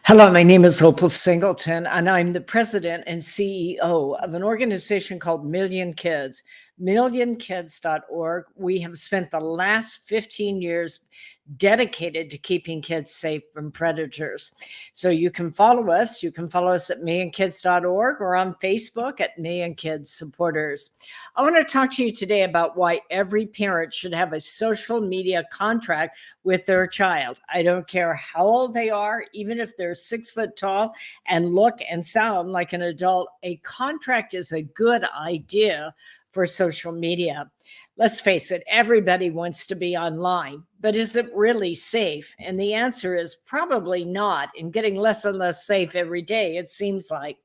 Hello, my name is Opal Singleton, and I'm the president and CEO of an organization called Million Kids, millionkids.org. We have spent the last 15 years dedicated to keeping kids safe from predators. So you can follow us. You can follow us at millionkids.org or on Facebook at Million Kids Supporters. I want to talk to you today about why every parent should have a social media contract with their child. I don't care how old they are, even if they're 6 foot tall and look and sound like an adult, a contract is a good idea for social media. Let's face it, everybody wants to be online, but is it really safe? And the answer is probably not, and getting less and less safe every day, it seems like.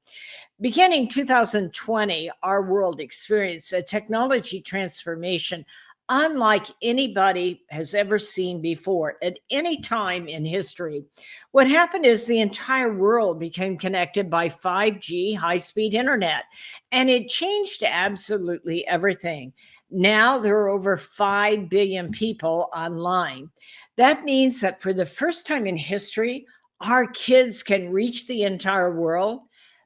Beginning 2020, our world experienced a technology transformation unlike anybody has ever seen before at any time in history. What happened is the entire world became connected by 5G high-speed internet, and it changed absolutely everything. Now there are over 5 billion people online. That means that for the first time in history, our kids can reach the entire world,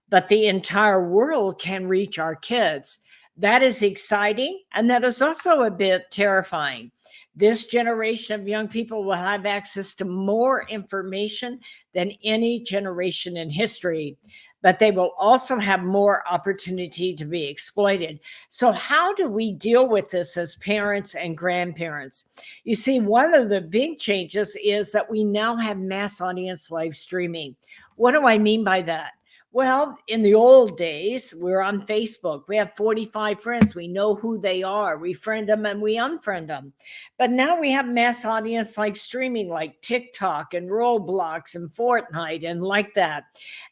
but the entire world can reach our kids. That is exciting, and that is also a bit terrifying. This generation of young people will have access to more information than any generation in history, but they will also have more opportunity to be exploited. So, how do we deal with this as parents and grandparents? You see, one of the big changes is that we now have mass audience live streaming. What do I mean by that? Well, in the old days, we're on Facebook. We have 45 friends. We know who they are. We friend them and we unfriend them. But now we have mass audience like streaming, like TikTok and Roblox and Fortnite and like that.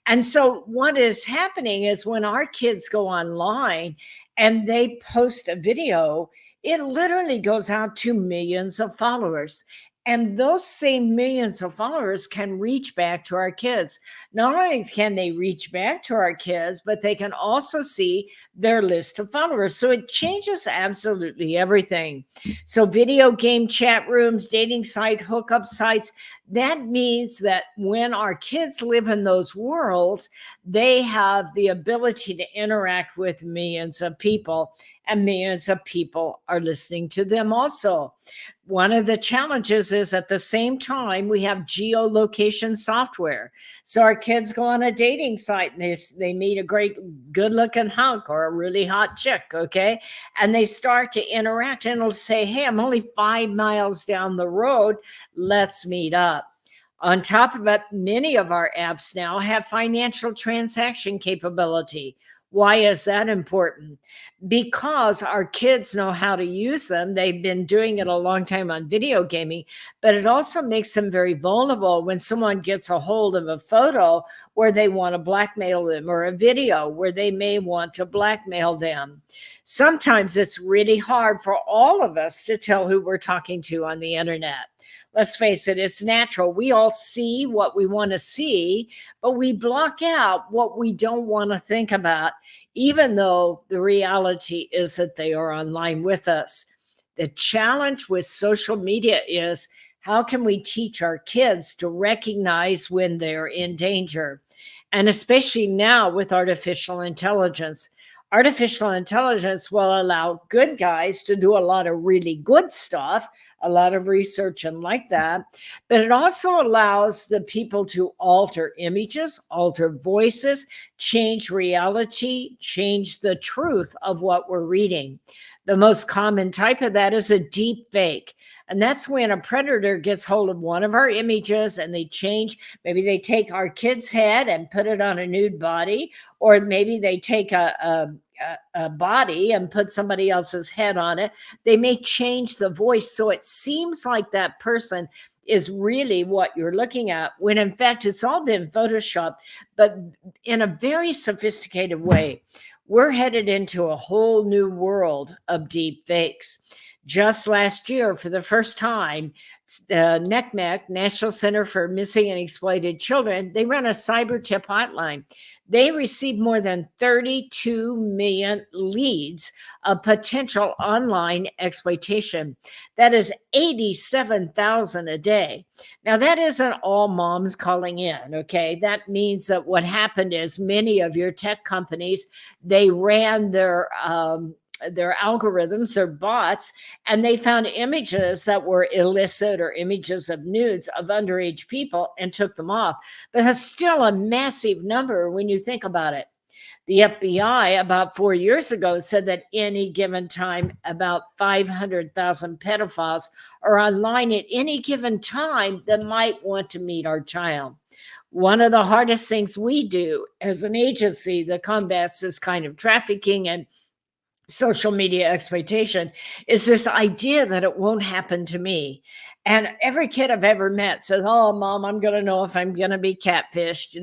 And so what is happening is when our kids go online and they post a video, it literally goes out to millions of followers. And those same millions of followers can reach back to our kids. Not only can they reach back to our kids, but they can also see their list of followers. So it changes absolutely everything. So video game chat rooms, dating site, hookup sites, that means that when our kids live in those worlds, they have the ability to interact with millions of people, and millions of people are listening to them also. One of the challenges is at the same time, we have geolocation software. So our kids go on a dating site and they meet a great good looking hunk or a really hot chick, okay? And they start to interact and it'll say, hey, I'm only 5 miles down the road. Let's meet up. On top of it, many of our apps now have financial transaction capability. Why is that important? Because our kids know how to use them. They've been doing it a long time on video gaming, but it also makes them very vulnerable when someone gets a hold of a photo where they want to blackmail them or a video where they may want to blackmail them. Sometimes it's really hard for all of us to tell who we're talking to on the internet. Let's face it, it's natural. We all see what we want to see, but we block out what we don't want to think about, even though the reality is that they are online with us. The challenge with social media is how can we teach our kids to recognize when they're in danger? And especially now with artificial intelligence. Artificial intelligence will allow good guys to do a lot of really good stuff, a lot of research and like that. But it also allows the people to alter images, alter voices, change reality, change the truth of what we're reading. The most common type of that is a deep fake. And that's when a predator gets hold of one of our images and they change. Maybe they take our kid's head and put it on a nude body, or maybe they take a body and put somebody else's head on it. They may change the voice so it seems like that person is really what you're looking at, when in fact it's all been photoshopped, but in a very sophisticated way. We're headed into a whole new world of deep fakes. Just last year, for the first time, NCMEC, National Center for Missing and Exploited Children, they run a cyber tip hotline. They received more than 32 million leads of potential online exploitation. That is 87,000 a day. Now, that isn't all moms calling in, okay? That means that what happened is many of your tech companies, they ran their algorithms, their bots, and they found images that were illicit or images of nudes of underage people and took them off. But that's still a massive number when you think about it. The FBI about 4 years ago said that any given time, about 500,000 pedophiles are online at any given time that might want to meet our child. One of the hardest things we do as an agency that combats this kind of trafficking and social media exploitation is this idea that it won't happen to me. And every kid I've ever met says, "Oh, mom, I'm going to know if I'm going to be catfished."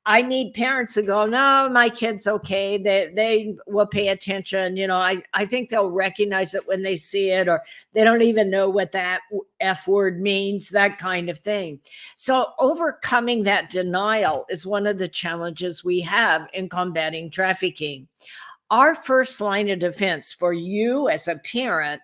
I need parents to go, "No, my kid's okay. They will pay attention. I think they'll recognize it when they see it, or they don't even know what that F word means," that kind of thing. So overcoming that denial is one of the challenges we have in combating trafficking. Our first line of defense for you as a parent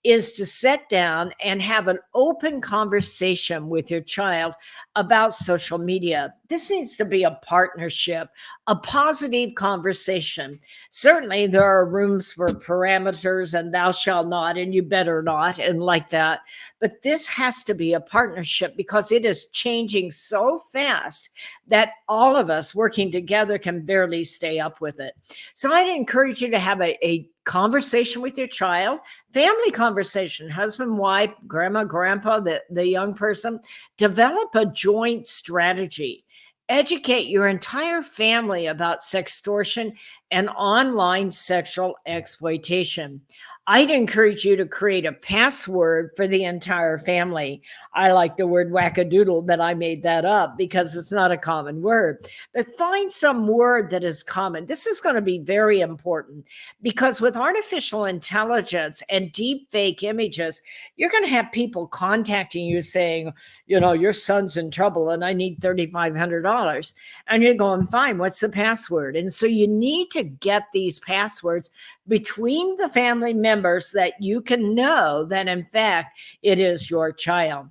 is to sit down and have an open conversation with your child about social media. This needs to be a partnership, a positive conversation. Certainly, there are rooms for parameters and thou shalt not, and you better not, and like that. But this has to be a partnership because it is changing so fast that all of us working together can barely stay up with it. So I'd encourage you to have a conversation with your child, family conversation, husband, wife, grandma, grandpa, the young person. Develop a joint strategy. Educate your entire family about sextortion and online sexual exploitation. I'd encourage you to create a password for the entire family. I like the word wackadoodle, but I made that up because it's not a common word. But find some word that is common. This is going to be very important because with artificial intelligence and deep fake images, you're going to have people contacting you saying, your son's in trouble and I need $3,500. And you're going, fine, what's the password? And so you need to get these passwords between the family members that you can know that, in fact, it is your child.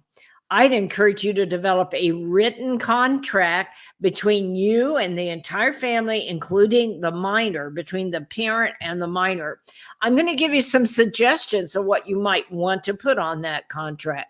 I'd encourage you to develop a written contract between you and the entire family, including the minor, between the parent and the minor. I'm going to give you some suggestions of what you might want to put on that contract.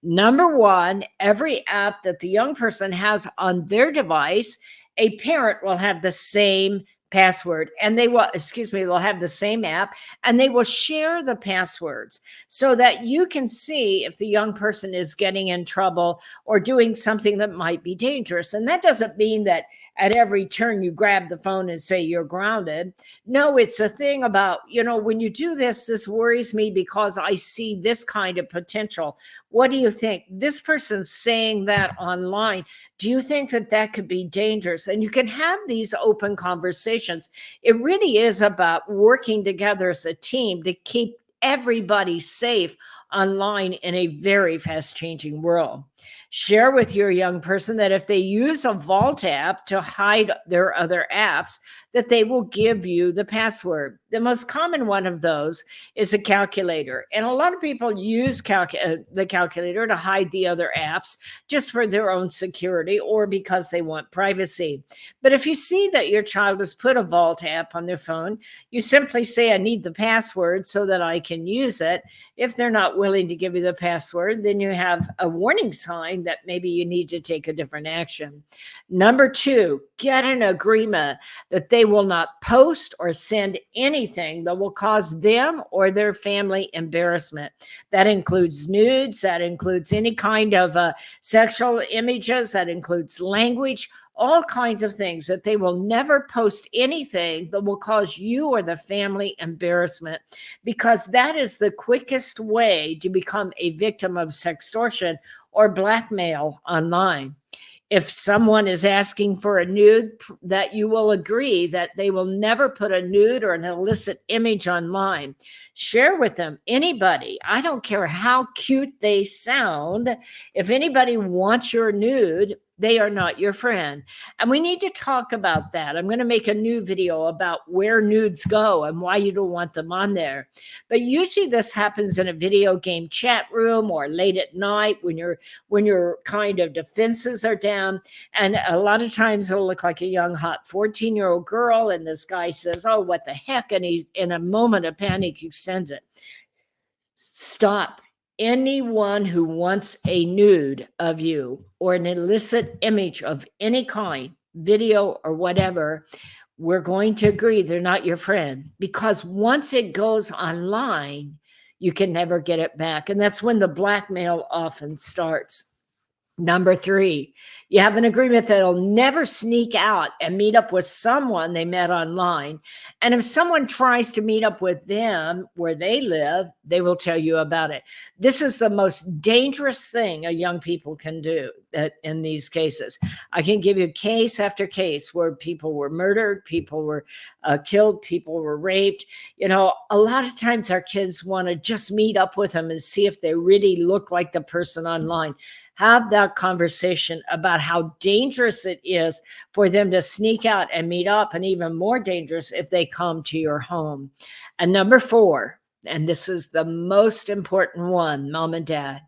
Number one, every app that the young person has on their device, a parent will have the same password, and they'll have the same app, and they will share the passwords so that you can see if the young person is getting in trouble or doing something that might be dangerous. And that doesn't mean that at every turn you grab the phone and say you're grounded. No, it's a thing about, when you do this worries me because I see this kind of potential. What do you think? This person's saying that online. Do you think that could be dangerous? And you can have these open conversations. It really is about working together as a team to keep everybody safe online in a very fast changing world. Share with your young person that if they use a vault app to hide their other apps, that they will give you the password. The most common one of those is a calculator. And a lot of people use the calculator to hide the other apps just for their own security or because they want privacy. But if you see that your child has put a vault app on their phone, you simply say, I need the password so that I can use it. If they're not willing to give you the password, then you have a warning sign that maybe you need to take a different action. Number two, get an agreement that they will not post or send anything that will cause them or their family embarrassment. That includes nudes, that includes any kind of sexual images, that includes language, all kinds of things, that they will never post anything that will cause you or the family embarrassment, because that is the quickest way to become a victim of sextortion or blackmail online. If someone is asking for a nude, that you will agree that they will never put a nude or an illicit image online. Share with them anybody. I don't care how cute they sound. If anybody wants your nude, They are not your friend. And we need to talk about that. I'm going to make a new video about where nudes go and why you don't want them on there. But usually this happens in a video game chat room or late at night when your kind of defenses are down. And a lot of times it'll look like a young, hot 14-year-old girl. And this guy says, oh, what the heck? And he's in a moment of panic, he sends it. Stop. Anyone who wants a nude of you or an illicit image of any kind, video or whatever, we're going to agree they're not your friend, because once it goes online, you can never get it back. And that's when the blackmail often starts. Number 3, you have an agreement that they'll never sneak out and meet up with someone they met online. And if someone tries to meet up with them where they live, they will tell you about it. This is the most dangerous thing a young people can do in these cases. I can give you case after case where people were murdered, people were killed, people were raped. You know, a lot of times our kids want to just meet up with them and see if they really look like the person online. Have that conversation about how dangerous it is for them to sneak out and meet up, and even more dangerous if they come to your home. And number 4, and this is the most important one, mom and dad,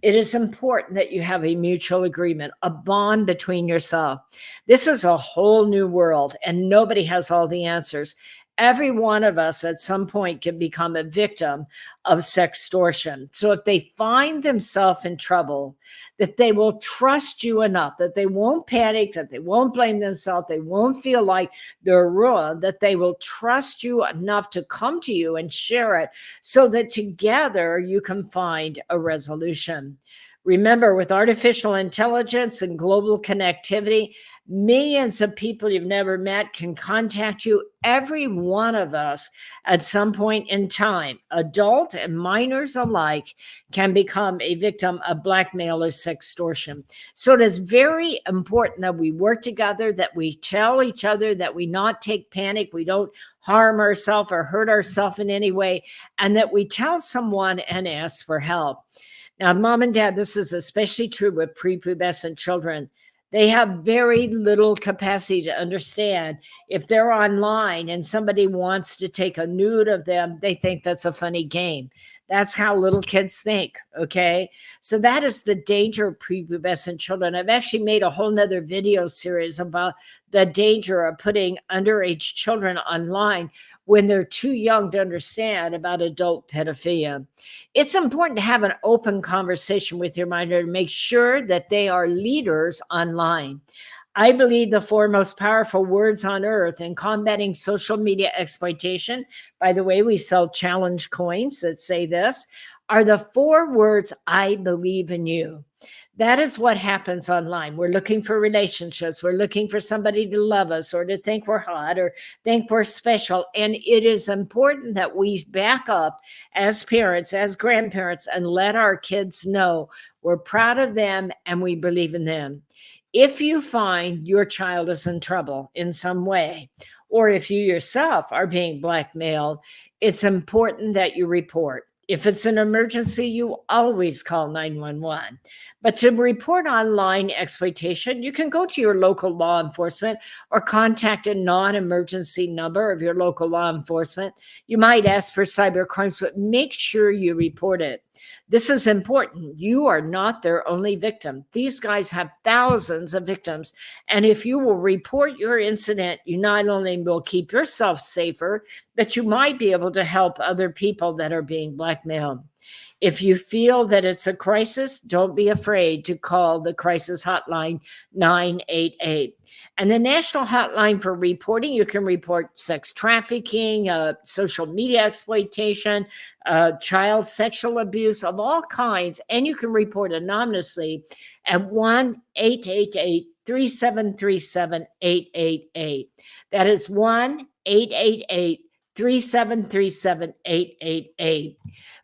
it is important that you have a mutual agreement, a bond between yourself. This is a whole new world, and nobody has all the answers. Every one of us at some point can become a victim of sextortion. So if they find themselves in trouble, that they will trust you enough, that they won't panic, that they won't blame themselves, they won't feel like they're ruined, that they will trust you enough to come to you and share it so that together you can find a resolution. Remember, with artificial intelligence and global connectivity, millions of people you've never met can contact you. Every one of us at some point in time, adult and minors alike, can become a victim of blackmail or sextortion. So it is very important that we work together, that we tell each other, that we not take panic, we don't harm ourselves or hurt ourselves in any way, and that we tell someone and ask for help. Now, mom and dad, this is especially true with prepubescent children. They have very little capacity to understand. If they're online and somebody wants to take a nude of them, they think that's a funny game. That's how little kids think, okay? So that is the danger of prepubescent children. I've actually made a whole nother video series about the danger of putting underage children online when they're too young to understand about adult pedophilia. It's important to have an open conversation with your minor to make sure that they are leaders online. I believe the 4 most powerful words on earth in combating social media exploitation, by the way, we sell challenge coins that say this, are the 4 words, I believe in you. That is what happens online. We're looking for relationships. We're looking for somebody to love us or to think we're hot or think we're special. And it is important that we back up as parents, as grandparents, and let our kids know we're proud of them and we believe in them. If you find your child is in trouble in some way, or if you yourself are being blackmailed, it's important that you report. If it's an emergency, you always call 911. But to report online exploitation, you can go to your local law enforcement or contact a non-emergency number of your local law enforcement. You might ask for cybercrimes, but make sure you report it. This is important. You are not their only victim. These guys have thousands of victims. And if you will report your incident, you not only will keep yourself safer, but you might be able to help other people that are being blackmailed. If you feel that it's a crisis, don't be afraid to call the crisis hotline 988. And the national hotline for reporting, you can report sex trafficking, social media exploitation, child sexual abuse of all kinds, and you can report anonymously at 1-888-3737-888. That is 1-888-3737-888.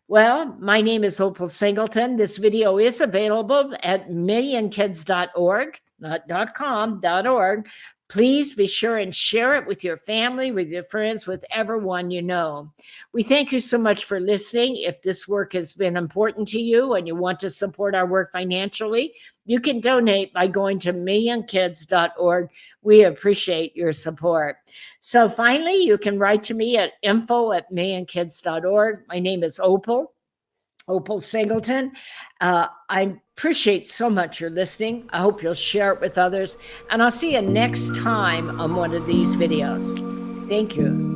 Well, my name is Opal Singleton. This video is available at millionkids.org, not .com, .org. Please be sure and share it with your family, with your friends, with everyone you know. We thank you so much for listening. If this work has been important to you and you want to support our work financially, you can donate by going to millionkids.org. We appreciate your support. So finally, you can write to me at info@millionkids.org. My name is Opal Singleton. I appreciate so much your listening. I hope you'll share it with others, and I'll see you next time on one of these videos. Thank you.